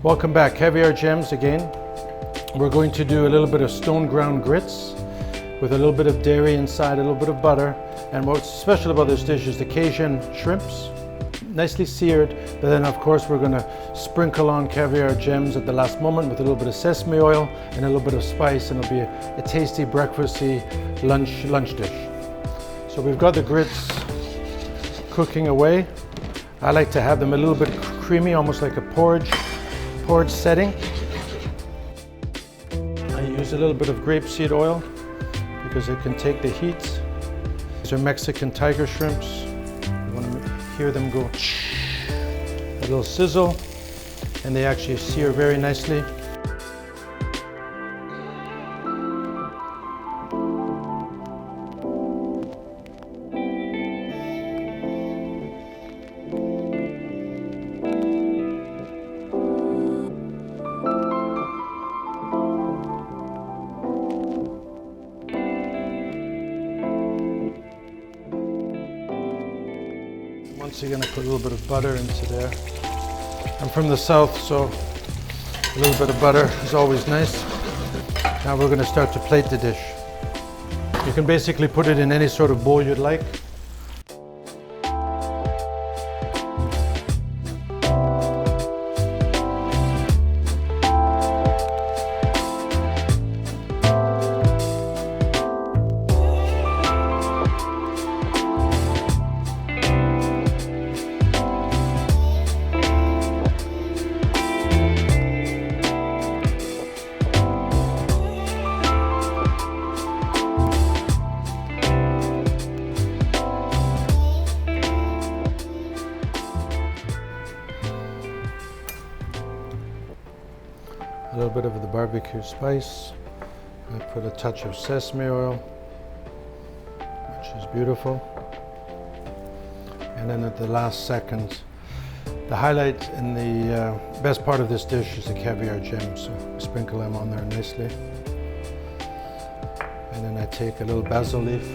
Welcome back, Caviar Gems again. We're going to do a little bit of stone ground grits with a little bit of dairy inside, a little bit of butter. And what's special about this dish is the Cajun shrimps, nicely seared, but then of course we're going to sprinkle on Caviar Gems at the last moment with a little bit of sesame oil and a little bit of spice, and it'll be a tasty breakfasty lunch dish. So we've got the grits cooking away. I like to have them a little bit creamy, almost like a porridge setting. I use a little bit of grapeseed oil because it can take the heat. These are Mexican tiger shrimps. You want to hear them go a little sizzle, and they actually sear very nicely. Once again, I put a little bit of butter into there. I'm from the south, so a little bit of butter is always nice. Now we're going to start to plate the dish. You can basically put it in any sort of bowl you'd like. A little bit of the barbecue spice. I put a touch of sesame oil, which is beautiful. And then at the last second, the highlight and the best part of this dish is the caviar gems. So I sprinkle them on there nicely. And then I take a little basil leaf